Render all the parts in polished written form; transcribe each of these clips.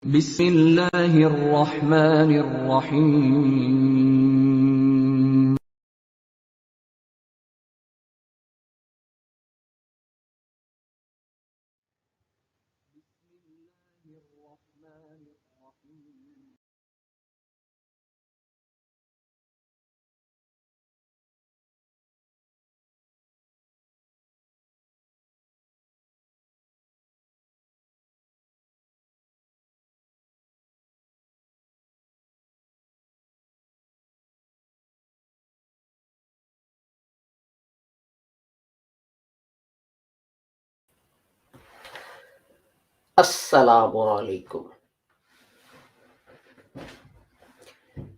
بسم الله الرحمن الرحيم Assalamu alaikum.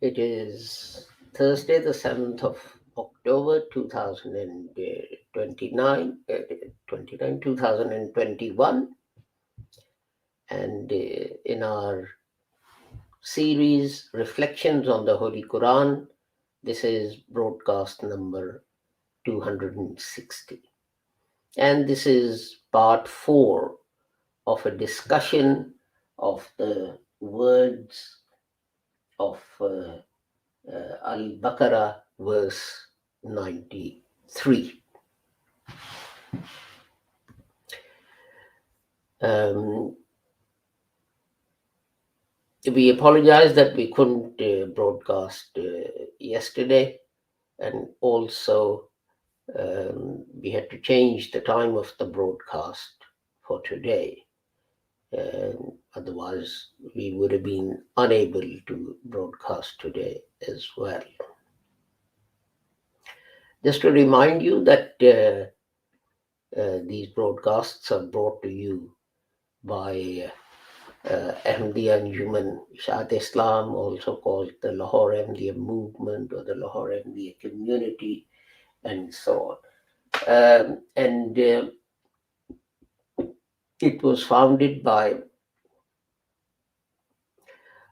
It is Thursday, the 7th of October 2021, and in our series Reflections on the Holy Quran, this is broadcast number 260. And this is part 4 of a discussion of the words of Al-Baqarah, verse 93. We apologize that we couldn't broadcast yesterday, and also we had to change the time of the broadcast for today. Otherwise, we would have been unable to broadcast today as well. Just to remind you that these broadcasts are brought to you by Ahmadiyya Anjuman Ishat Islam, also called the Lahore Ahmadiyya Movement or the Lahore Ahmadiyya Community, and so on. It was founded by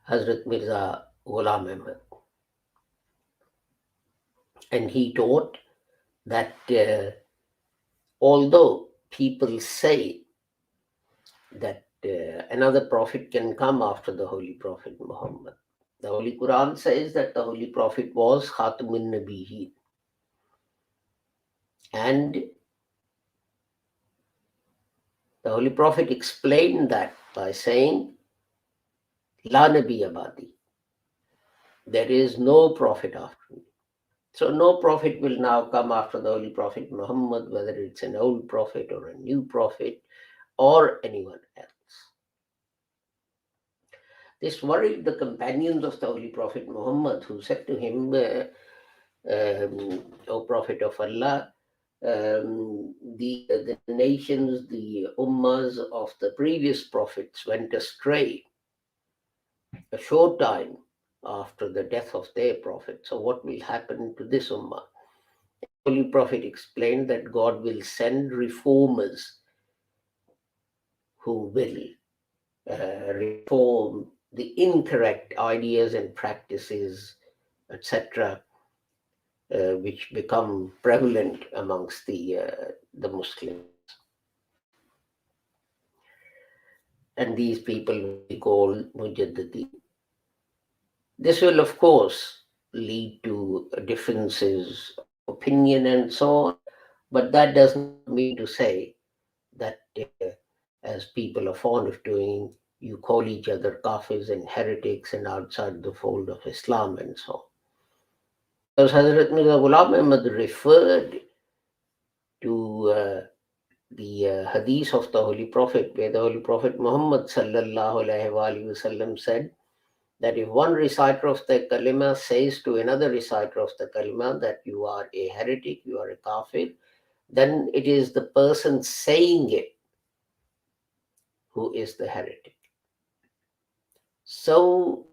Hazrat Mirza Ghulam Ahmad. And he taught that although people say that another prophet can come after the Holy Prophet Muhammad, the Holy Quran says that the Holy Prophet was Khatamun Nabiyyin. And the Holy Prophet explained that by saying, La Nabi Abadi, there is no prophet after me. So no prophet will now come after the Holy Prophet Muhammad, whether it's an old prophet or a new prophet or anyone else. This worried the companions of the Holy Prophet Muhammad, who said to him, O Prophet of Allah, the nations, the ummahs of the previous prophets went astray a short time after the death of their prophet. So what will happen to this ummah? The Holy Prophet explained that God will send reformers who will reform the incorrect ideas and practices, etc., which become prevalent amongst the Muslims. And these people we call Mujaddideen. This will, of course, lead to differences of opinion and so on, but that doesn't mean to say that, as people are fond of doing, you call each other kafirs and heretics and outside the fold of Islam and so on. Because Hazrat Mirza Ghulam Ahmad referred to the hadith of the Holy Prophet, where the Holy Prophet Muhammad sallallahu alaihi wasallam said that if one reciter of the kalima says to another reciter of the kalima that you are a heretic, you are a kafir, then it is the person saying it who is the heretic. So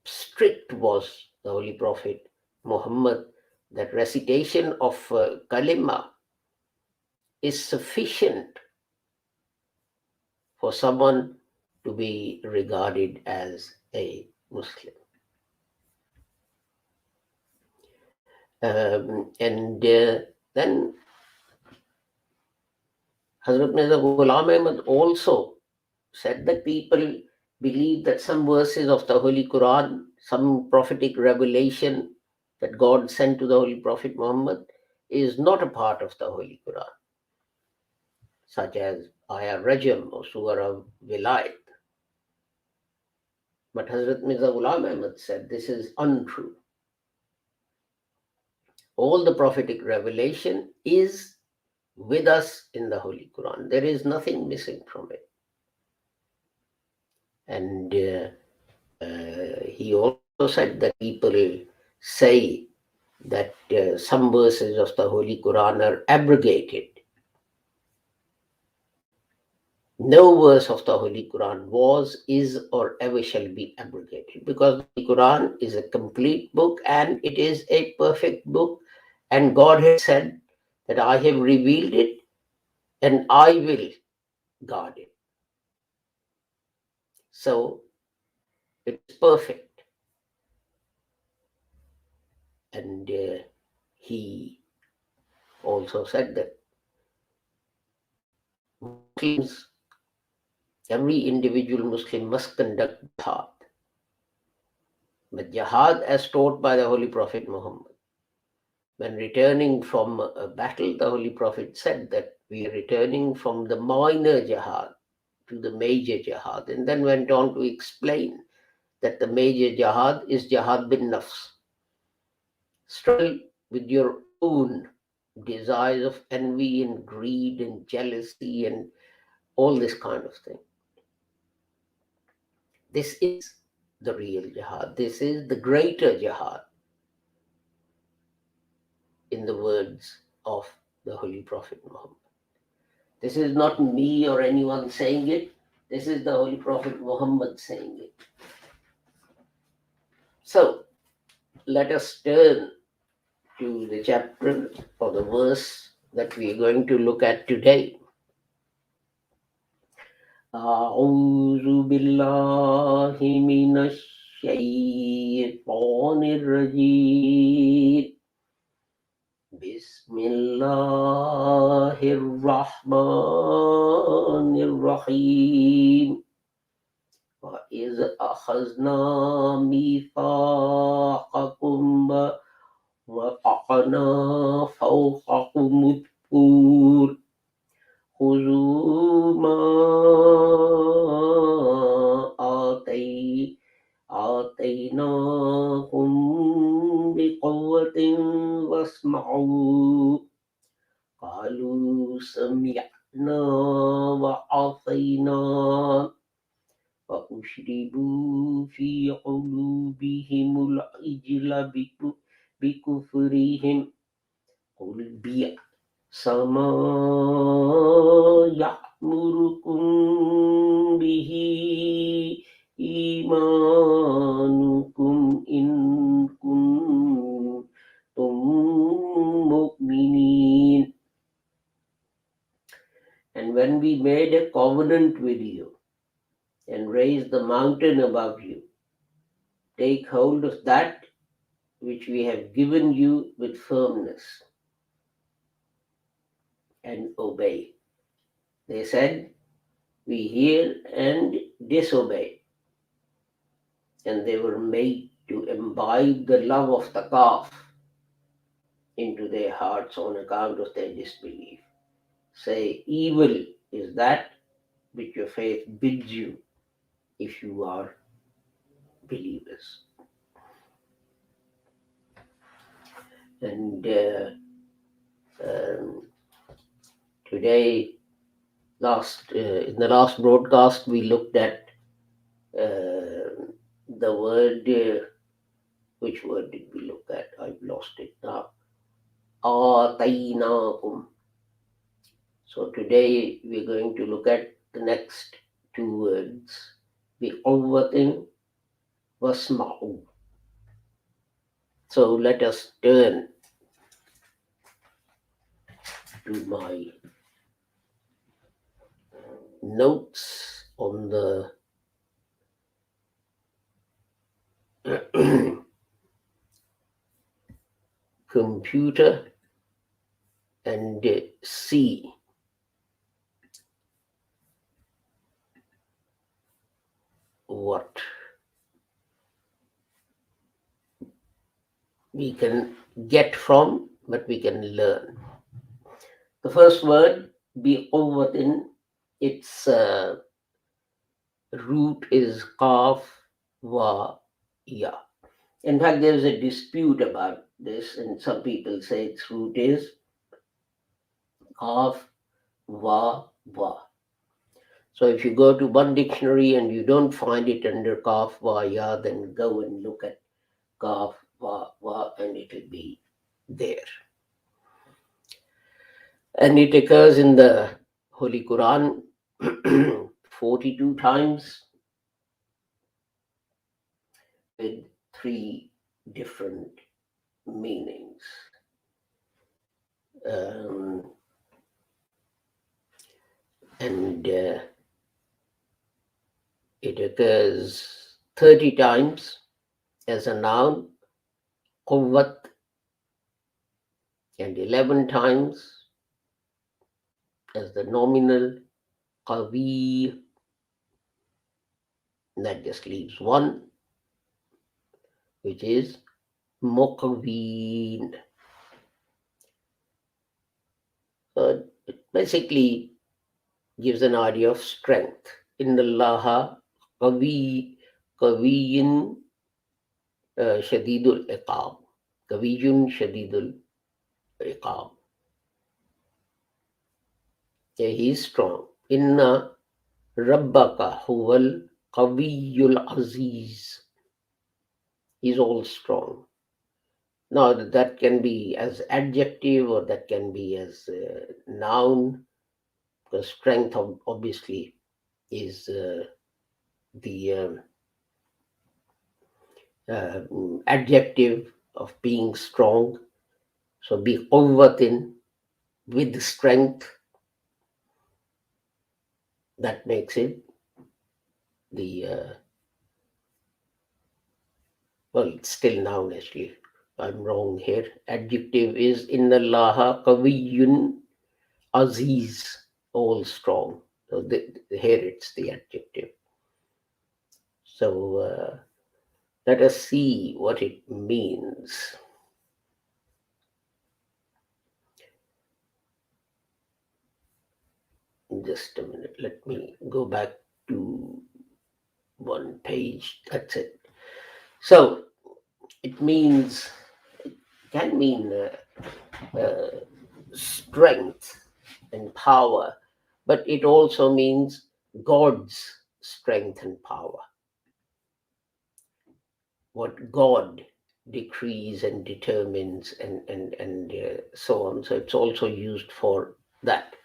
strict was the Holy Prophet Muhammad that recitation of kalima is sufficient for someone to be regarded as a Muslim. Then Hazrat Mirza Ghulam Ahmad also said that people believe that some verses of the Holy Quran, some prophetic revelation that God sent to the Holy Prophet Muhammad is not a part of the Holy Quran, such as Ayah Rajam or Surah Vilayat. But Hazrat Mirza Ghulam Ahmad said this is untrue. All the prophetic revelation is with us in the Holy Quran. There is nothing missing from it. And he also said that people say that some verses of the Holy Quran are abrogated. No verse of the Holy Quran was, is, or ever shall be abrogated, because the Quran is a complete book and it is a perfect book, and God has said that I have revealed it and I will guard it. So it's perfect. And he also said that Muslims, every individual Muslim must conduct jihad. But jihad as taught by the Holy Prophet Muhammad. When returning from a battle, the Holy Prophet said that we are returning from the minor jihad to the major jihad, and then went on to explain that the major jihad is jihad bin nafs. Struggle with your own desires of envy and greed and jealousy and all this kind of thing. This is the real jihad. This is the greater jihad, in the words of the Holy Prophet Muhammad. This is not me or anyone saying it. This is the Holy Prophet Muhammad saying it. So let us turn to the chapter or the verse that we are going to look at today. أعوذ بالله من الشيطان الرجيم بسم الله الرحمن الرحيم وإذ أخذنا ميثاقكم ورفعنا فوقكم الطور خذوا ما آتيناكم بقوة واسمعوا قالوا سمعنا وعصينا فأشربوا في قلوبهم العجل بكفرهم قل بئس ما يأمركم به إيمانكم إن كنتم مؤمنين. And when we made a covenant with you and raised the mountain above you, take hold of that which we have given you with firmness and obey. They said, we hear and disobey. And they were made to imbibe the love of the calf into their hearts on account of their disbelief. Say, evil is that which your faith bids you if you are believers. And today, in the last broadcast, we looked at the word, which word did we look at? I've lost it now. Atainakum. So today we're going to look at the next two words. Bi'awwatin wasma'u. So let us turn to my notes on the computer and see what we can get from, but we can learn. The first word, biquwwatin, its root is qaf wa ya. In fact, there's a dispute about this, and some people say its root is qaf wa wa. So if you go to one dictionary and you don't find it under qaf wa ya, then go and look at qaf wa wa, and it will be there. And it occurs in the Holy Quran 42 times with 3 different meanings. And it occurs 30 times as a noun, quwwat, and 11 times as the nominal, qawi. That just leaves 1, which is muqween. So it basically gives an idea of strength. Inna Allaha qawiyyun shadidul iqab. Qawiyyun shadidul iqab. Yeah, he is strong. Inna rabbaka huwal qawiyyul aziz. He's all strong. Now that can be as adjective or that can be as a noun, because strength obviously is the adjective of being strong. So be quwwatin, with strength, that makes it the well, it's still noun actually. I'm wrong here. Adjective is inna Allaha qawiyyun aziz, all strong. So here it's the adjective. So let us see what it means. Just a minute. Let me go back to one page. That's it. So it can mean strength and power, but it also means God's strength and power. What God decrees and determines and so on. So it's also used for that.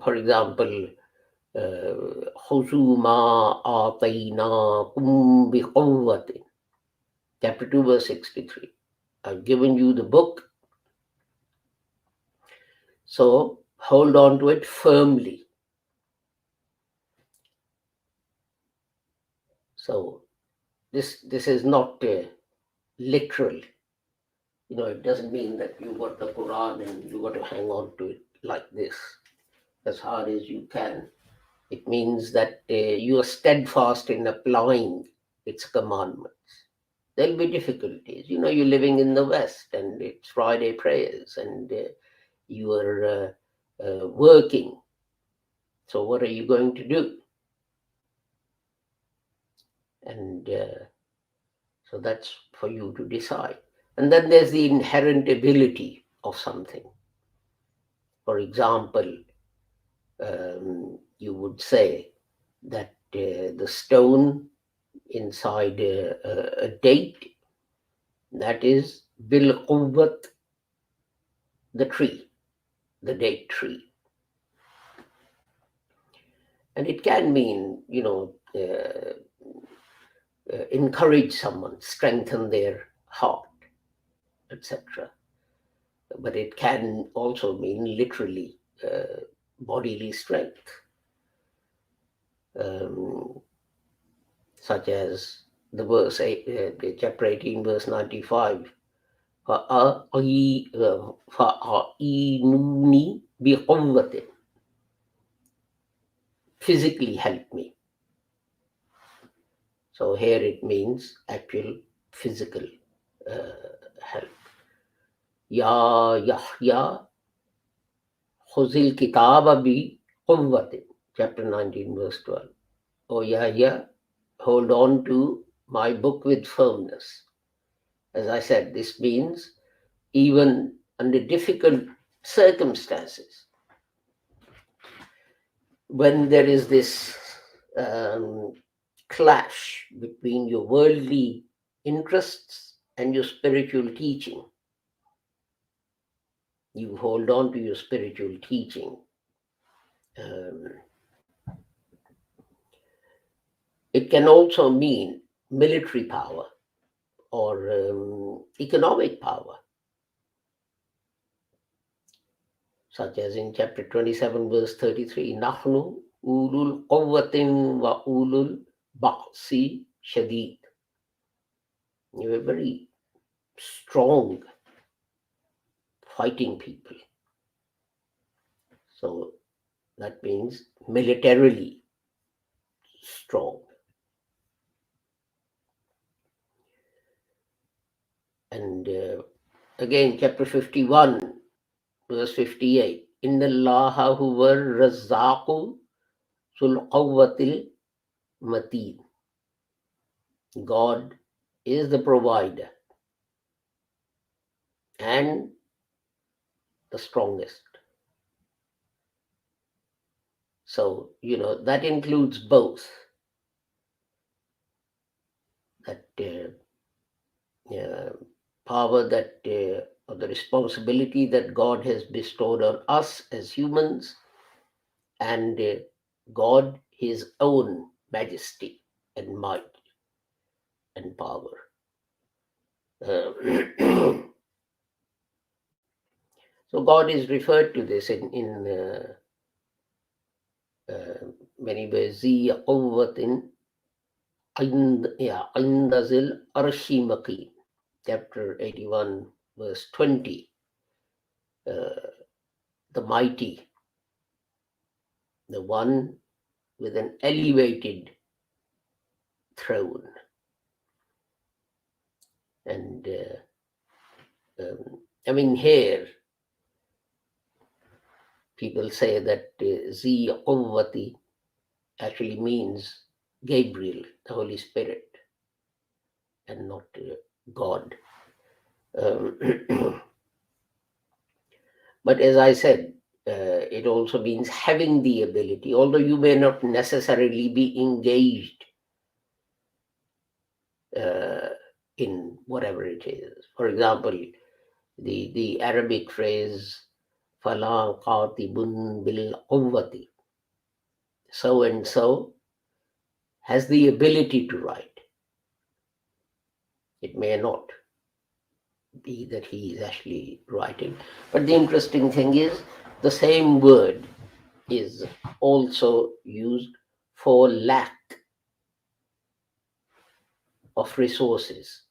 For example, خُذُوا مَا آتَيْنَاكُمْ بِقُوَّةٍ. Chapter 2, verse 63. I've given you the book, so hold on to it firmly. So this is not literal. It doesn't mean that you got the Quran and you got to hang on to it like this as hard as you can. It means that you are steadfast in applying its commandments. There'll be difficulties. You're living in the West and it's Friday prayers and you are working. So what are you going to do? And so that's for you to decide. And then there's the inherent ability of something. For example, you would say that the stone inside a date, that is bil quwwat, the tree, the date tree. And it can mean, encourage someone, strengthen their heart, etc. But it can also mean literally bodily strength, such as the verse, chapter 18, verse 95. فَأَعِينُونِي بِقُوَّةٍ. physically help me. So here it means actual physical help. Ya Yahya khuzil kitaba bi quwwatin, chapter 19, verse 12. Oh Yahya, hold on to my book with firmness. As I said, this means even under difficult circumstances, when there is this clash between your worldly interests and your spiritual teaching, you hold on to your spiritual teaching. It can also mean military power or economic power, such as in chapter 27, verse 33, Nahnu ulul qawwatin wa ulul ba'si shadid. You are very strong fighting people. So that means militarily strong. And again, chapter 51, verse 58, Inna Allaha huwa razzaqu sul qawwatil mateen. God is the provider and the strongest. So, that includes both. That power, that or the responsibility that God has bestowed on us as humans, and God, his own majesty and might and power. So God is referred to this in many ways. Zi quwwatin inda zil arshi maqim, chapter 81, verse 20. The mighty, the one with an elevated throne. And here people say that Zi Qawwati actually means Gabriel, the Holy Spirit, and not God. But as I said, it also means having the ability, although you may not necessarily be engaged in whatever it is. For example, the Arabic phrase "Fala qatibun bil quwwati," so and so has the ability to write. It may not be that he is actually writing. But the interesting thing is, the same word is also used for lack of resources.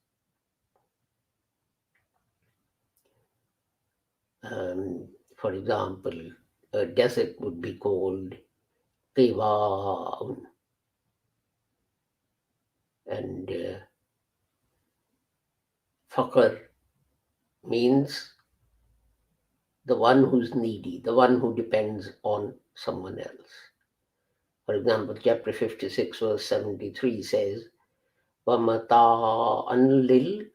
For example, a desert would be called Qiwaun, and Faqr means the one who's needy, the one who depends on someone else. For example, chapter 56, verse 73 says, وَمَتَاعًا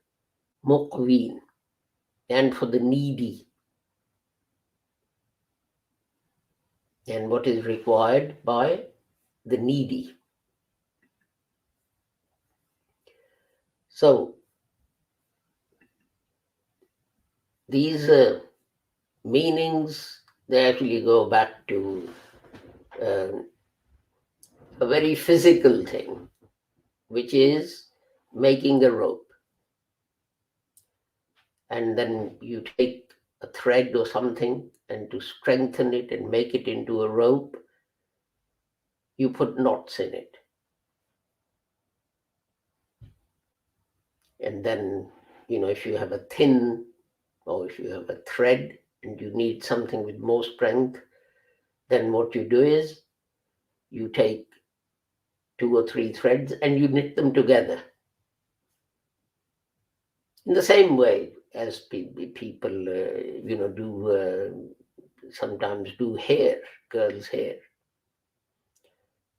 لِلْمُقْوِينَ, and for the needy. And what is required by the needy. So, these meanings, they actually go back to a very physical thing, which is making a rope. And then you take a thread or something, and to strengthen it and make it into a rope, you put knots in it. And then, if you have a thin, or if you have a thread and you need something with more strength, then what you do is you take 2 or 3 threads and you knit them together. In the same way as people, sometimes do hair, girls' hair.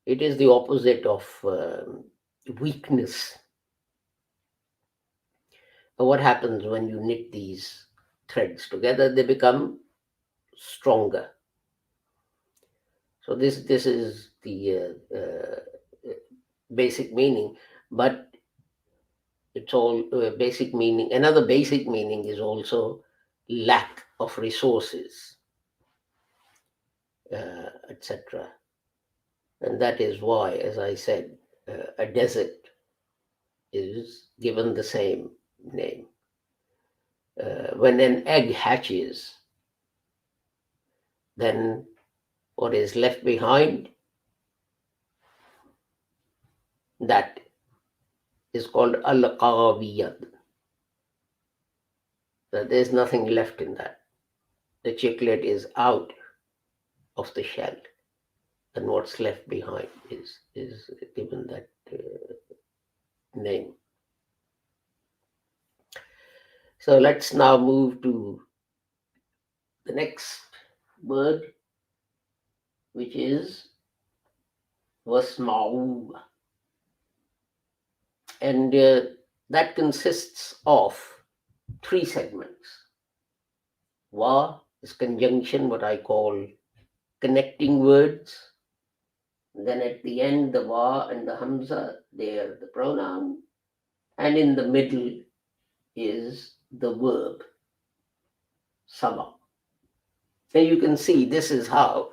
It is the opposite of weakness. But what happens when you knit these threads together? They become stronger. So this is the basic meaning, but it's all basic meaning. Another basic meaning is also lack of resources, etc. And that is why, as I said, a desert is given the same name. When an egg hatches, then what is left behind, that is called al-qawiyad. There's nothing left in that. The chicklet is out of the shell, and what's left behind is given that name. So let's now move to the next word, which is wasma'u. And that consists of 3 segments. Wa is conjunction, what I call connecting words. Then at the end, the wa and the hamza, they are the pronoun. And in the middle is the verb, sama. And you can see this is how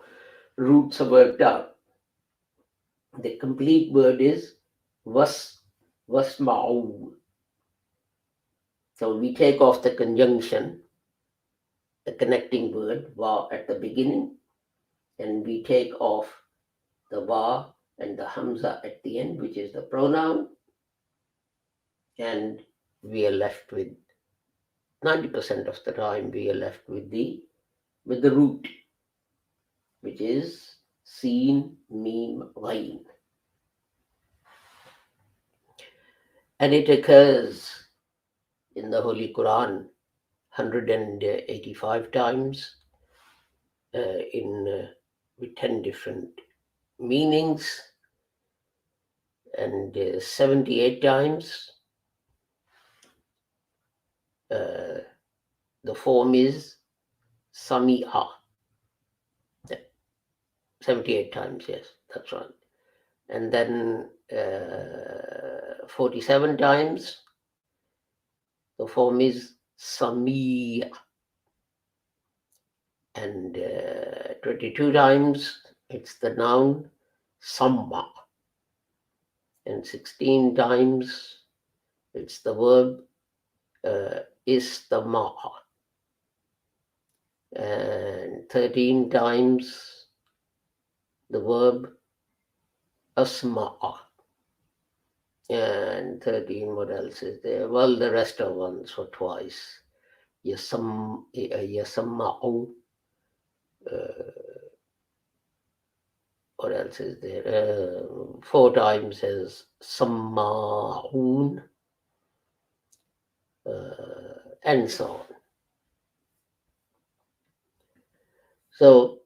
roots are worked out. The complete word is wasma'u. So we take off the conjunction, the connecting word, wa at the beginning, and we take off the wa and the hamza at the end, which is the pronoun, and we are left with 90% of the time we are left with the root, which is Sin, Mim, Ghain. And it occurs in the Holy Quran 185 times with 10 different meanings, and 78 times the form is Sami'a. 78 times, yes, that's right. And then 47 times the form is Sami'a. And 22 times it's the noun Samma. And 16 times it's the verb Istama'a. And 13 times the verb Asma'a. And 13, what else is there? Well, the rest are once or twice. Yasamma'u. What else is there? 4 times as Samma'un. And so on. So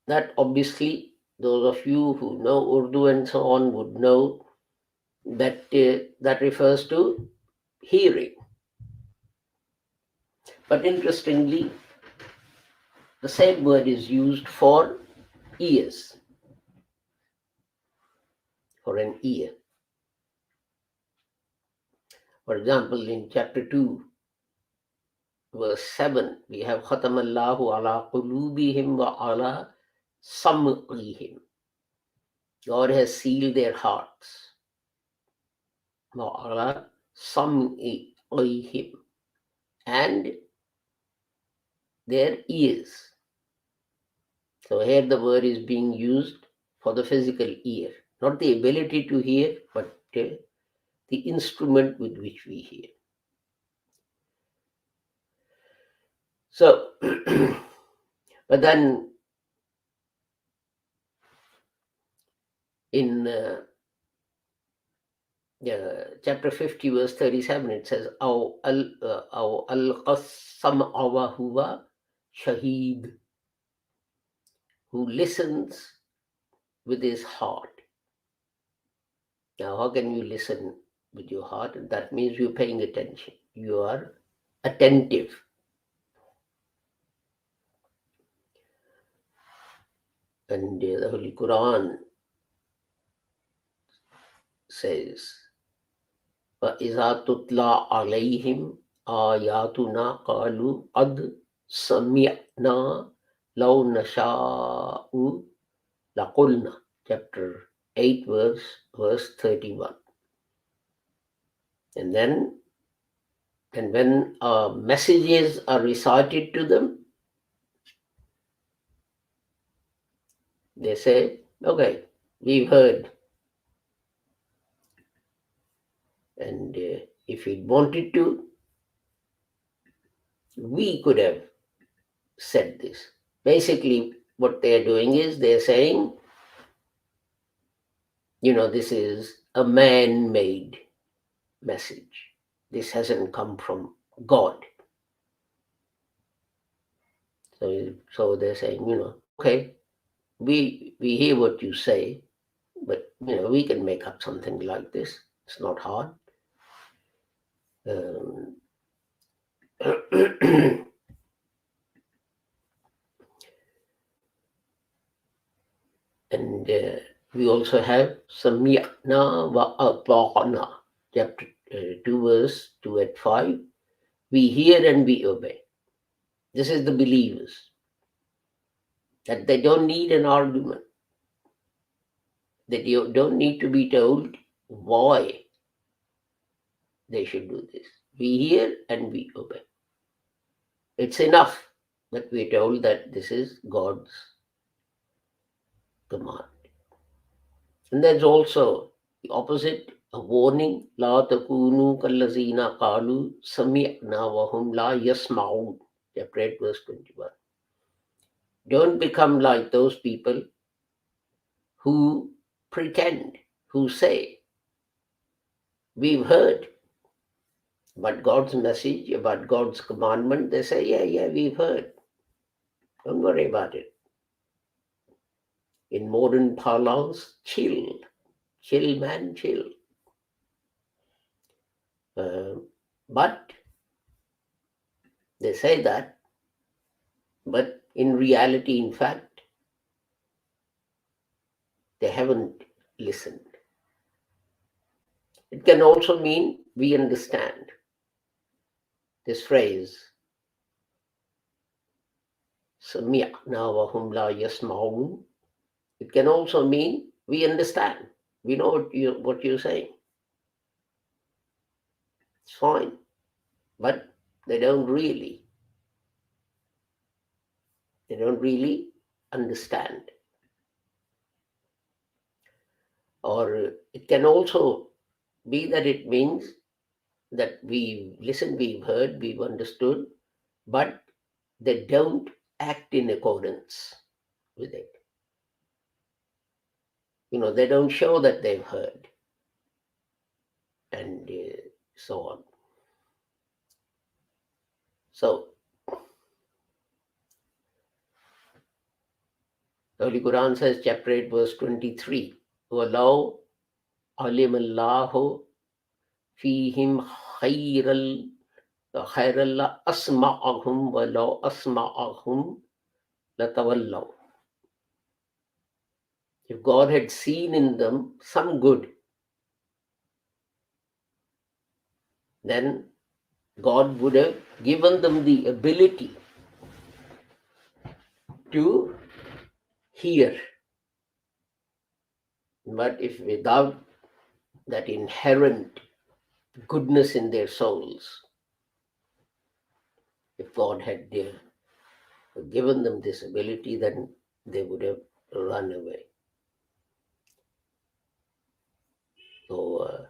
that obviously, those of you who know Urdu and so on would know that that refers to hearing. But interestingly, the same word is used for ears, for an ear. For example, in chapter 2, verse 7, we have Khatamallahu ala qulubihim wa ala sam'ihim. God has sealed their hearts. Wa ala sam'ihim. And their ears. So here the word is being used for the physical ear, not the ability to hear, but the instrument with which we hear. So, but then in chapter 50, verse 37, it says, أَوْ أَلْقَى السَّمْعَ وَهُوَ شَهِيدٌ, who listens with his heart. Now, how can you listen with your heart? That means you're paying attention. You are attentive. And the Holy Quran says, وَإِذَا تُتْلَى عَلَيْهِمْ آيَاتُنَا قَالُوا قَدْ سَمِعْنَا لَوْ نَشَاءُ لَقُلْنَا. Chapter 8, verse 31. And when messages are recited to them, they say, okay, we've heard. And if we wanted to, we could have said this. Basically, what they're doing is they're saying, this is a man-made message. This hasn't come from God. So they're saying, okay, we hear what you say, but we can make up something like this. It's not hard. And we also have Sami'na wa ata'na, chapter 2, verse 2 and 5. We hear and we obey. This is the believers. That they don't need an argument. That you don't need to be told why they should do this. We hear and we obey. It's enough that we're told that this is God's command. And there's also the opposite, a warning. La takunu kallazina qalu sami'na wa hum la yasma'un. Chapter 8, verse 21. Don't become like those people who pretend, who say, we've heard, but God's message, about God's commandment, they say, yeah, we've heard. Don't worry about it. In modern parlance, chill. Chill, man, chill. But they say that, but in reality, in fact, they haven't listened. It can also mean we understand. This phrase, Sami'na wa hum la yasma'un, it can also mean we understand. We know what you're saying. It's fine. But they don't really understand. Or it can also be that it means that we've listened, we've heard, we've understood, but they don't act in accordance with it. They don't show that they've heard, and so on. So, the Holy Quran says, chapter 8, verse 23, وَلَوْ عَلِمَ اللَّهُ فِيهِمْ خَيْرًا لَأَسْمَعَهُمْ وَلَوْ أَسْمَعَهُمْ لَتَوَلَّوْا. If God had seen in them some good, then God would have given them the ability to hear. But if without that inherent goodness in their souls, if God had given them this ability, then they would have run away. So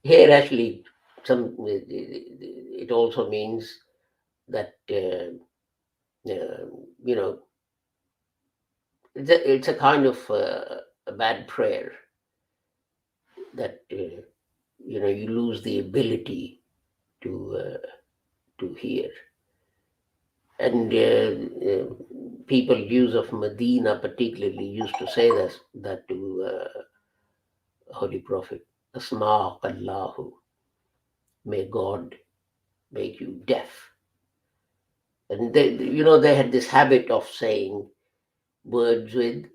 here actually it also means that it's a kind of a bad prayer that you lose the ability to hear. And people use of Medina particularly used to say that to Holy Prophet, Asma'ak Allahu, may God make you deaf. And they had this habit of saying words with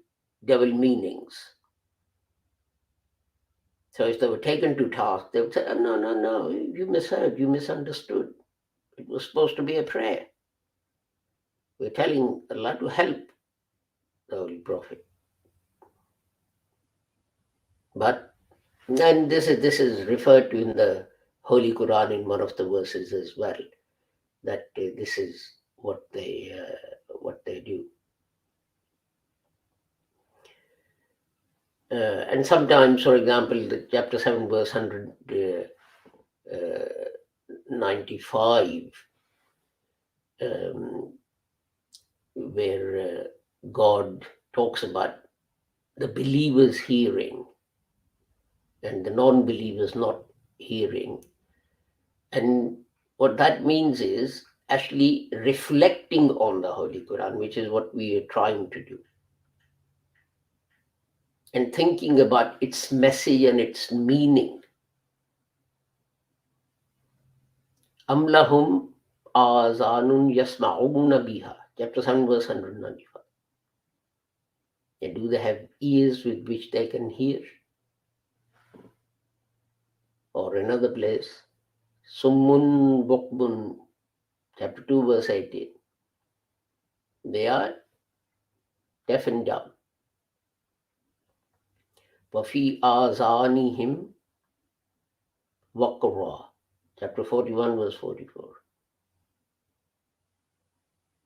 double meanings. So if they were taken to task, they would say, oh, no, you misheard, you misunderstood. It was supposed to be a prayer. We're telling Allah to help the Holy Prophet. And this is referred to in the Holy Quran in one of the verses as well, that this is what they do. And sometimes, for example, the chapter 7, verse 195, where God talks about the believers hearing and the non-believers not hearing. And what that means is actually reflecting on the Holy Quran, which is what we are trying to do, and thinking about its message and its meaning. Am lahum azanun yasma'una biha, chapter 7, verse 195. And do they have ears with which they can hear? Or another place, Summun Bukmun, chapter 2, verse 18. They are deaf and dumb. Wafi azanihim waqra, chapter 41, verse 44.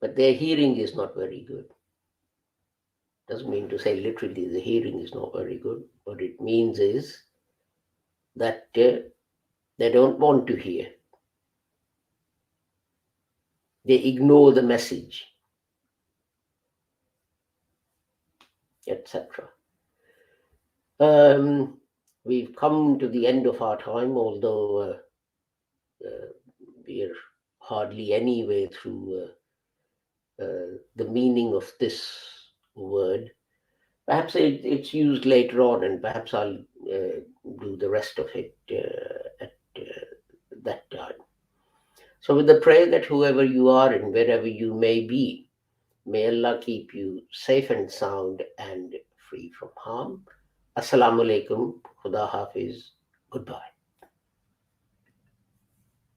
But their hearing is not very good. Doesn't mean to say literally the hearing is not very good. What it means is that they don't want to hear. They ignore the message, etc. We've come to the end of our time, although we're hardly any way through the meaning of this word. Perhaps it's used later on, and perhaps I'll do the rest of it at that time. So with the prayer that whoever you are and wherever you may be, may Allah keep you safe and sound and free from harm. Assalamu alaikum. Khuda Hafiz. Goodbye.